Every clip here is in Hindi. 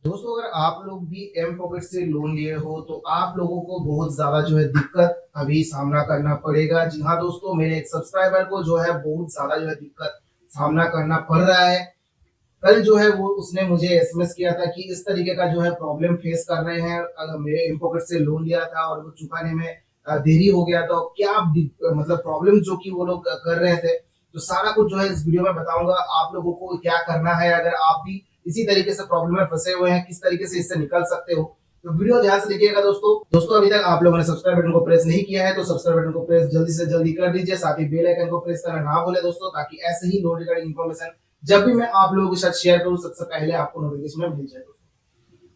दोस्तों, अगर आप लोग भी एम पॉकेट से लोन लिए हो तो आप लोगों को बहुत ज्यादा जो है दिक्कत अभी सामना करना पड़ेगा। जी हाँ दोस्तों, मेरे एक सब्सक्राइबर को जो है बहुत ज्यादा जो है दिक्कत सामना करना पड़ रहा है। कल जो है वो उसने मुझे एसएमएस किया था कि इस तरीके का जो है प्रॉब्लम फेस कर रहे हैं। अगर मेरे एम पॉकेट से लोन लिया था और वो चुकाने में देरी हो गया तो क्या मतलब प्रॉब्लम जो कि वो लोग कर रहे थे, तो सारा कुछ जो है इस वीडियो में बताऊंगा आप लोगों को क्या करना है। अगर आप भी इसी तरीके से प्रॉब्लम में फंसे हुए हैं, किस तरीके से इससे निकल सकते हो, तो वीडियो ध्यान से देखिएगा। दोस्तों अभी तक आप लोगों ने सब्सक्राइब बटन को प्रेस नहीं किया है तो सब्सक्राइब बटन को प्रेस जल्दी से जल्दी कर दीजिए। साथ ही बेल आइकन को प्रेस करना ना भूले दोस्तों, ताकि ऐसे ही लोन रिगार्डिंग इन्फॉर्मेशन जब भी मैं आप लोगों के साथ शेयर करूं सबसे पहले आपको नोटिफिकेशन में मिल जाए।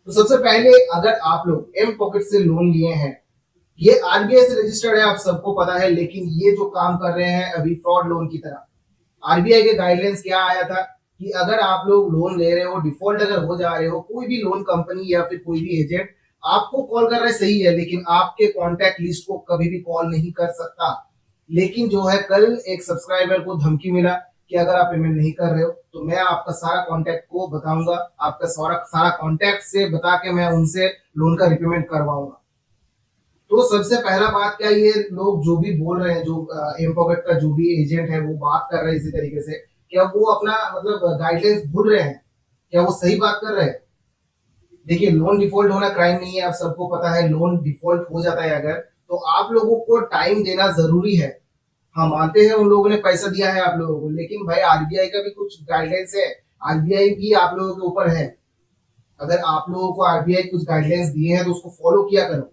तो सबसे पहले, अगर आप लोग एम पॉकेट से लोन लिए हैं, ये आरबीआई से रजिस्टर्ड है, आप सबको पता है, लेकिन ये जो काम कर रहे हैं अभी फ्रॉड लोन की तरह। आरबीआई के गाइडलाइंस क्या आया था कि अगर आप लोग लोन ले रहे हो, डिफॉल्ट अगर हो जा रहे हो, कोई भी लोन कंपनी या फिर कोई भी एजेंट आपको कॉल कर रहा है सही है, लेकिन आपके कॉन्टैक्ट लिस्ट को कभी भी कॉल नहीं कर सकता। लेकिन जो है कल एक सब्सक्राइबर को धमकी मिला कि अगर आप पेमेंट नहीं कर रहे हो तो मैं आपका सारा कॉन्टैक्ट को बताऊंगा, आपका सारा सारा कॉन्टैक्ट से बता के मैं उनसे लोन का रिपेमेंट करवाऊंगा। तो सबसे पहला बात, क्या ये लोग जो भी बोल रहे हैं, जो एम पॉकेट का जो भी एजेंट है वो बात कर रहे हैं इसी तरीके से, क्या वो अपना मतलब गाइडलाइंस भूल रहे हैं? क्या वो सही बात कर रहे हैं? देखिए, लोन डिफॉल्ट होना क्राइम नहीं है, आप सबको पता है। लोन डिफॉल्ट हो जाता है अगर, तो आप लोगों को टाइम देना जरूरी है। हाँ, मानते हैं उन लोगों ने पैसा दिया है आप लोगों को, लेकिन भाई आरबीआई का भी कुछ गाइडलाइंस है। आरबीआई भी आप लोगों के ऊपर है। अगर आप लोगों को आरबीआई कुछ गाइडलाइंस दिए हैं तो उसको फॉलो किया करो।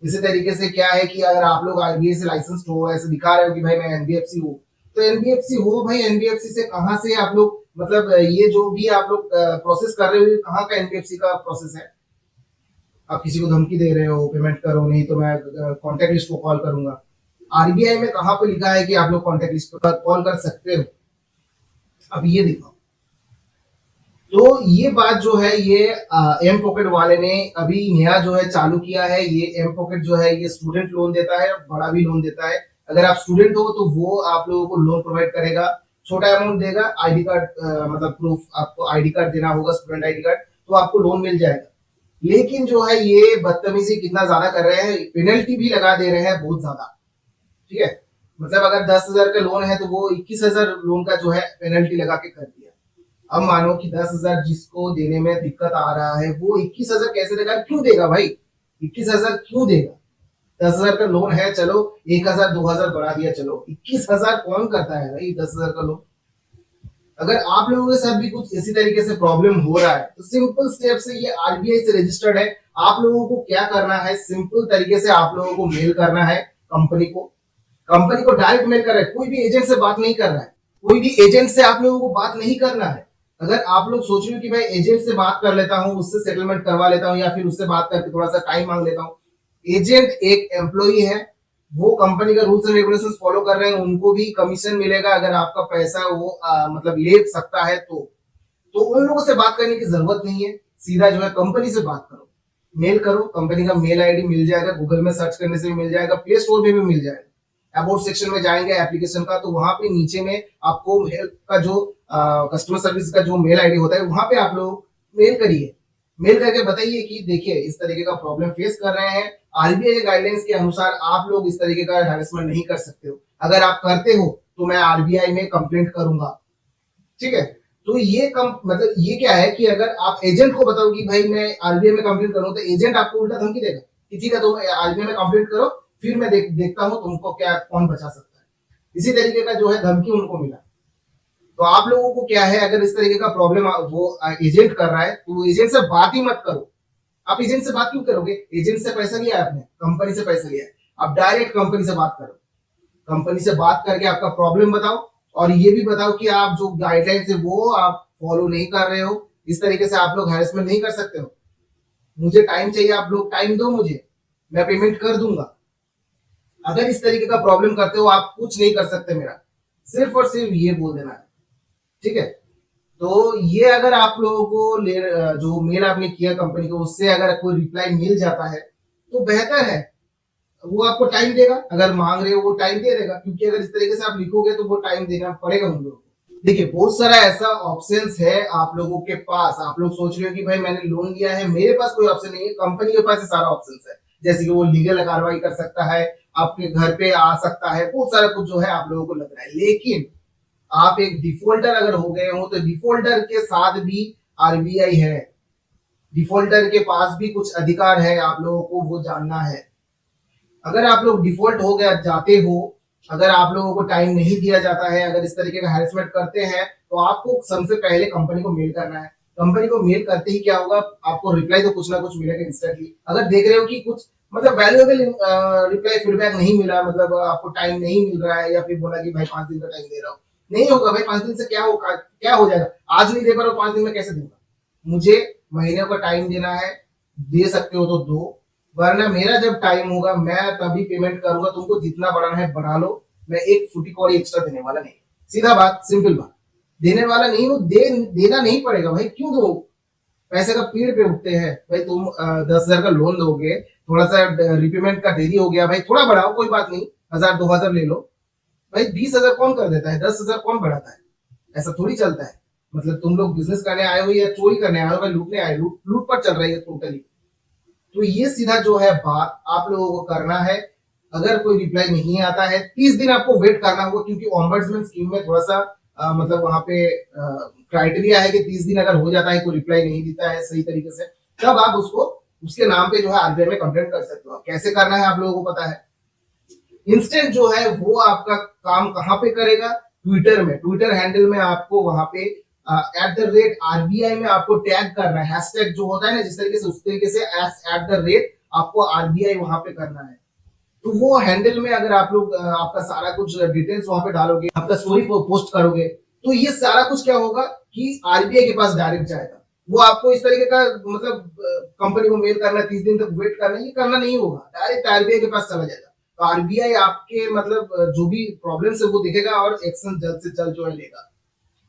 इसी तरीके से क्या है कि अगर आप लोग आरबीआई से लाइसेंस हो, ऐसे दिखा रहे हो कि भाई मैं एनबीएफसी हूँ, तो एनबीएफसी हो भाई, एनबीएफसी से कहाँ से आप लोग मतलब ये जो भी आप लोग प्रोसेस कर रहे हो, कहाँ का एनबीएफसी का प्रोसेस है? आप किसी को धमकी दे रहे हो पेमेंट करो नहीं तो मैं कॉन्टेक्ट लिस्ट को कॉल करूंगा। आरबीआई में कहाँ पे लिखा है कि आप लोग कॉन्टेक्ट लिस्ट पर कॉल कर सकते हो? अब ये देखो। तो ये बात जो है ये एम पॉकेट वाले ने अभी नया जो है चालू किया है। ये एम पॉकेट जो है ये स्टूडेंट लोन देता है, बड़ा भी लोन देता है। अगर आप स्टूडेंट हो तो वो आप लोगों को लोन प्रोवाइड करेगा, छोटा अमाउंट देगा। आईडी कार्ड मतलब प्रूफ, आपको आईडी कार्ड देना होगा, स्टूडेंट आईडी कार्ड, तो आपको लोन मिल जाएगा। लेकिन जो है ये बदतमीजी कितना ज्यादा कर रहे हैं, पेनल्टी भी लगा दे रहे हैं बहुत ज्यादा। ठीक है, मतलब अगर 10,000 का लोन है तो वो 21,000 लोन का जो है पेनल्टी लगा के कर दिया। अब मानो कि 10,000 जिसको देने में दिक्कत आ रहा है वो 21,000 कैसे देगा? क्यों देगा भाई? 21,000 क्यों देगा? 10,000 का लोन है, चलो 1,000 2,000 बढ़ा दिया, चलो 21,000 कौन करता है भाई 10,000 का लोन? अगर आप लोगों के साथ भी कुछ इसी तरीके से प्रॉब्लम हो रहा है तो सिंपल स्टेप से, ये आरबीआई से रजिस्टर्ड है। आप लोगों को क्या करना है, सिंपल तरीके से आप लोगों को मेल करना है कंपनी को। कंपनी को डायरेक्ट मेल कर रहा है, कोई भी एजेंट से बात नहीं कर रहा है। कोई भी एजेंट से आप लोगों को बात नहीं करना है। अगर आप लोग सोच रहे हो कि भाई एजेंट से बात कर लेता हूँ, उससे सेटलमेंट करवा लेता हूँ, या फिर उससे बात करके थोड़ा सा टाइम मांग लेता हूँ, एजेंट एक एम्प्लॉई है, वो कंपनी का रूल्स एंड रेगुलेशंस फॉलो कर रहे हैं, उनको भी कमीशन मिलेगा अगर आपका पैसा वो मतलब ले सकता है तो उन लोगों से बात करने की जरूरत नहीं है। सीधा जो है कंपनी से बात करो, मेल करो। कंपनी का मेल आईडी मिल जाएगा, गूगल में सर्च करने से भी मिल जाएगा, प्ले स्टोर में भी मिल जाएगा। अबाउट सेक्शन में जाएंगे एप्लीकेशन का, तो वहां पे नीचे में आपको मेल का जो कस्टमर सर्विस का जो मेल आईडी होता है, वहां पे आप लोग मेल करिए। मेल करके बताइए कि देखिए इस तरीके का प्रॉब्लम फेस कर रहे हैं, आरबीआई गाइडलाइंस के अनुसार आप लोग इस तरीके का हैरेसमेंट नहीं कर सकते हो। अगर आप करते हो तो मैं आरबीआई में कंप्लेंट करूंगा। ठीक है, तो ये कम मतलब ये क्या है कि अगर आप एजेंट को बताओ कि भाई मैं आरबीआई में कंप्लेंट करूं, तो एजेंट आपको उल्टा धमकी देगा कि ठीक है तुम आरबीआई में कंप्लेंट करो, फिर मैं देखता हूं तुमको क्या कौन बचा सकता है। इसी तरीके का जो है धमकी उनको मिला। तो आप लोगों को क्या है, अगर इस तरीके का प्रॉब्लम वो एजेंट कर रहा है तो एजेंट से बात ही मत करो। आप एजेंट से बात क्यों करोगे? एजेंट से पैसा लिया है आपने, कंपनी से पैसा लिया है, आप डायरेक्ट कंपनी से बात करो। कंपनी से बात करके आपका प्रॉब्लम बताओ, और ये भी बताओ कि आप जो गाइडलाइंस है वो आप फॉलो नहीं कर रहे हो। इस तरीके से आप लोग हैरेसमेंट नहीं कर सकते हो। मुझे टाइम चाहिए, आप लोग टाइम दो मुझे, मैं पेमेंट कर दूंगा। अगर इस तरीके का प्रॉब्लम करते हो, आप कुछ नहीं कर सकते मेरा, सिर्फ और सिर्फ ये बोल देना है। ठीक है, तो ये अगर आप लोगों को जो मेल आपने किया कंपनी को, उससे अगर कोई रिप्लाई मिल जाता है तो बेहतर है। वो आपको टाइम देगा, अगर मांग रहे हो वो टाइम दे देगा, क्योंकि अगर इस तरीके से आप लिखोगे तो वो टाइम देना पड़ेगा उन लोगों को। देखिए बहुत सारा ऐसा ऑप्शंस है आप लोगों के पास। आप लोग सोच रहे हो कि भाई मैंने लोन लिया है, मेरे पास कोई ऑप्शन नहीं है, कंपनी के पास ये सारा ऑप्शंस है। जैसे कि वो लीगल कार्रवाई कर सकता है, आपके घर पे आ सकता है, बहुत सारा कुछ जो है आप लोगों को लग रहा है। लेकिन आप एक डिफॉल्टर अगर हो गए हो तो डिफॉल्टर के साथ भी आरबीआई है, डिफॉल्टर के पास भी कुछ अधिकार है, आप लोगों को वो जानना है। अगर आप लोग डिफॉल्ट हो गया जाते हो, अगर आप लोगों को टाइम नहीं दिया जाता है, अगर इस तरीके का हैरेसमेंट करते हैं, तो आपको सबसे पहले कंपनी को मेल करना है। कंपनी को मेल करते ही क्या होगा, आपको रिप्लाई तो कुछ ना कुछ मिलेगा इंस्टेंटली। अगर देख रहे हो कि कुछ मतलब वैल्यूएबल रिप्लाई फीडबैक नहीं मिला, मतलब आपको टाइम नहीं मिल रहा है, या फिर बोला कि भाई 5 दिन का टाइम दे रहा हूँ, नहीं होगा भाई। 5 दिन से क्या हो जाएगा, आज नहीं दे पा रहा हूँ 5 दिन में कैसे दूंगा। मुझे महीने का टाइम देना है, दे सकते हो तो दो, वरना मेरा जब टाइम होगा मैं तभी पेमेंट करूंगा। तुमको जितना बढ़ाना है बढ़ा लो, मैं एक फुटी कौड़ी एक्स्ट्रा देने वाला नहीं। सीधा बात, सिंपल बात, देने वाला नहीं हूँ। देना नहीं पड़ेगा भाई, क्यों दो। पैसे का पेड़ पे उठते हैं भाई। तुम 10,000 का लोन दोगे, थोड़ा सा रिपेमेंट का देरी हो गया भाई, थोड़ा बढ़ाओ कोई बात नहीं, 1,000 2,000 ले लो भाई। 20,000 कौन कर देता है, 10,000 कौन बढ़ाता है। ऐसा थोड़ी चलता है। मतलब तुम लोग बिजनेस करने आए हो या चोरी करने आए हो भाई, लूटने आए, लूट पर चल रही है टोटली। तो ये सीधा जो है बात आप लोगों को करना है। अगर कोई रिप्लाई नहीं आता है, 30 दिन आपको वेट करना होगा, क्योंकि ऑम्बर्ड्समैन स्कीम में थोड़ा सा मतलब वहां पे क्राइटेरिया है कि 30 दिन अगर हो जाता है, कोई रिप्लाई नहीं देता है सही तरीके से, तब आप उसको उसके नाम पे जो है आरबीआई में कंप्लेंट कर सकते हो। कैसे करना है आप लोगों को पता है। इंस्टेंट जो है वो आपका काम कहाँ पे करेगा, ट्विटर में, ट्विटर हैंडल में आपको वहां पे @RBI में आपको टैग करना है। हैशटैग जो होता है ना, जिस तरीके से उस तरीके से आपको आरबीआई वहां पे करना है। तो वो हैंडल में अगर आप लोग आपका सारा कुछ डिटेल्स वहां पे डालोगे, आपका स्टोरी पोस्ट करोगे, तो ये सारा कुछ क्या होगा कि आरबीआई के पास डायरेक्ट जाएगा। वो आपको इस तरीके का मतलब कंपनी को मेल करना, 30 दिन तक वेट करना, ये करना नहीं होगा, डायरेक्ट आरबीआई के पास चला जाएगा। तो आरबीआई आपके मतलब जो भी प्रॉब्लम है वो देखेगा और एक्शन जल्द से जल्द जो है लेगा।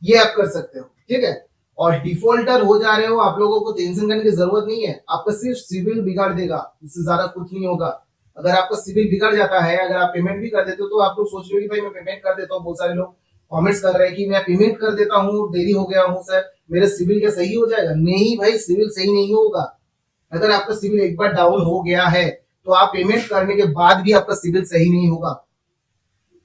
ये आप कर सकते हो, ठीक है। और डिफॉल्टर हो जा रहे हो, आप लोगों को टेंशन करने की जरूरत नहीं है। आपका सिर्फ सिविल बिगाड़ देगा, इससे ज्यादा कुछ नहीं होगा। अगर आपका सिविल बिगड़ जाता है, अगर आप पेमेंट भी कर देते हो, तो आप लोग सोच रहे हो कि भाई मैं पेमेंट कर देता हूँ। बहुत सारे लोग कमेंट्स कर रहे हैं कि मैं पेमेंट कर देता हूँ, देरी हो गया हूँ सर, मेरा सिविल क्या सही हो जाएगा। नहीं भाई, सिविल सही नहीं होगा। अगर आपका सिविल एक बार डाउन हो गया है, तो आप पेमेंट करने के बाद भी आपका सिविल सही नहीं होगा।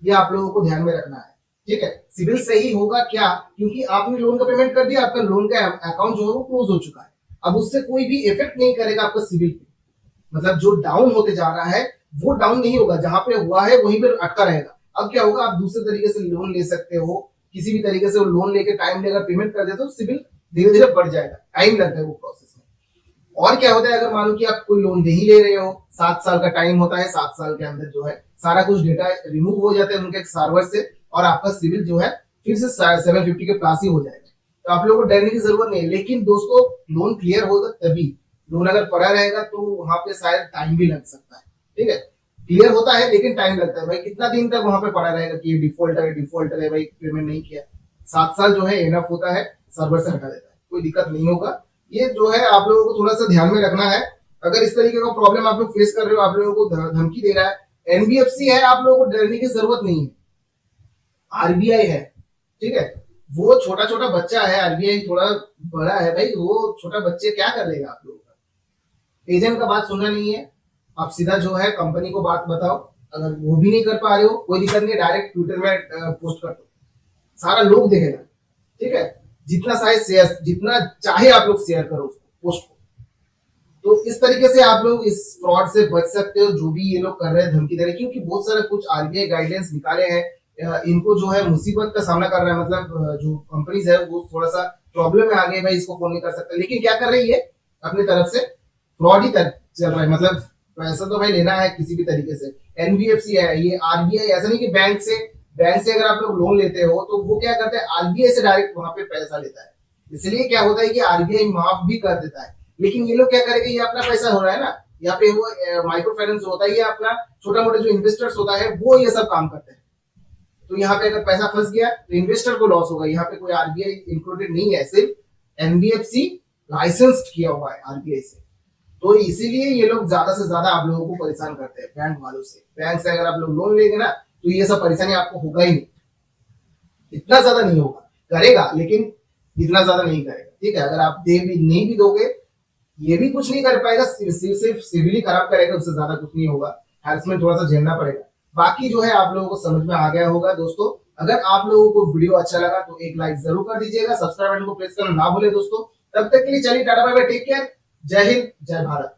ये आप लोगों को ध्यान में रखना है, ठीक है। सिविल सही होगा क्या, क्योंकि आपने लोन का पेमेंट कर दिया, आपका लोन का अकाउंट जो है वो क्लोज हो चुका है। अब उससे कोई भी इफेक्ट नहीं करेगा आपका सिविल पे। मतलब जो डाउन होते जा रहा है वो डाउन नहीं होगा, जहां पे हुआ है वहीं पे अटका रहेगा। अब क्या होगा, आप दूसरे तरीके से लोन ले सकते हो, किसी भी तरीके से वो लोन लेके टाइम लेकर पेमेंट कर देते हो, सिविल धीरे धीरे बढ़ जाएगा। टाइम लगता है वो प्रोसेस में। और क्या होता है, अगर मानो कि आप कोई लोन नहीं ले रहे हो, 7 साल का टाइम होता है, 7 साल के अंदर जो है सारा कुछ डेटा रिमूव हो जाता है उनके सर्वर से, और आपका सिविल जो है फिर से 750 के प्लस ही हो जाएगा। तो आप लोगों को डरने की जरूरत नहीं है। लेकिन दोस्तों, लोन क्लियर होगा तभी। लोन अगर पड़ा रहेगा तो वहां पे शायद टाइम भी लग सकता है, ठीक है। क्लियर होता है लेकिन टाइम लगता है भाई। कितना दिन तक वहां पे पड़ा रहेगा कि ये डिफॉल्टर है भाई, पेमेंट नहीं किया। 7 साल जो है एनफ होता है, सर्वर से हटा देता है, कोई दिक्कत नहीं होगा। ये जो है आप लोगों को थोड़ा सा ध्यान में रखना है। अगर इस तरीके का प्रॉब्लम आप लोग फेस कर रहे हो, आप लोगों को धमकी दे रहा है, एनबीएफसी है, आप लोगों को डरने की जरूरत नहीं है। आरबीआई है, ठीक है। वो छोटा छोटा बच्चा है, आरबीआई थोड़ा बड़ा है भाई। वो छोटा बच्चे क्या कर लेगा आप लोगों का। एजेंट का बात सुनना नहीं है, आप सीधा जो है कंपनी को बात बताओ। अगर वो भी नहीं कर पा रहे हो, कोई दिक्कत नहीं, डायरेक्ट ट्विटर में पोस्ट कर दो, सारा लोग देखेगा, ठीक है। जितना चाहे शेयर, जितना चाहे आप लोग शेयर करो उसको, पोस्ट को। तो इस तरीके से आप लोग इस फ्रॉड से बच सकते हो, जो भी ये लोग कर रहे हैं धमकी दे रहे हैं। क्योंकि बहुत सारा कुछ आरबीआई गाइडलाइंस निकाले हैं, इनको जो है मुसीबत का सामना कर रहा है। मतलब जो कंपनीज है वो थोड़ा सा प्रॉब्लम में आ गए भाई, इसको फोन नहीं कर सकते। लेकिन क्या कर रही है, अपनी तरफ से फ्रॉड ही चल रहा है। मतलब पैसा तो भाई लेना है किसी भी तरीके से। एनबीएफसी है, ये आरबीआई, ऐसा नहीं कि बैंक से अगर आप लोग लोन लेते हो तो वो क्या करते हैं, आरबीआई से डायरेक्ट वहां पे पैसा लेता है। इसलिए क्या होता है कि आरबीआई माफ भी कर देता है। लेकिन ये लोग क्या करेंगे, ये अपना पैसा हो रहा है ना, यहाँ पे वो माइक्रो फाइनेंस होता है, ये अपना छोटा मोटा जो इन्वेस्टर्स होता है वो ये सब काम करते हैं। तो यहाँ पे अगर पैसा फंस गया तो इन्वेस्टर को लॉस होगा। यहाँ पे कोई आरबीआई इंक्लूडेड नहीं है, सिर्फ एनबीएफसी लाइसेंस्ड किया हुआ है आरबीआई से। तो इसीलिए ये लोग ज्यादा से ज्यादा आप लोगों को परेशान करते हैं बैंक वालों से। बैंक से अगर आप लोग लोन लेंगे ना, तो ये सब परेशानी आपको होगा ही नहीं, इतना ज्यादा नहीं होगा। करेगा, लेकिन इतना ज्यादा नहीं करेगा। ठीक है, अगर आप दे भी नहीं भी दोगे, ये भी कुछ नहीं कर पाएगा, सिर्फ सिविल ही खराब करेगा, उससे ज्यादा कुछ नहीं होगा। हैरेसमेंट थोड़ा सा झेलना पड़ेगा। बाकी जो है आप लोगों को समझ में आ गया होगा दोस्तों। अगर आप लोगों को वीडियो अच्छा लगा तो एक लाइक जरूर कर दीजिएगा, सब्सक्राइब बटन को प्रेस करना ना भूले दोस्तों। तब तक के लिए चलिए tata bye bye, take care, जय हिंद, जय भारत।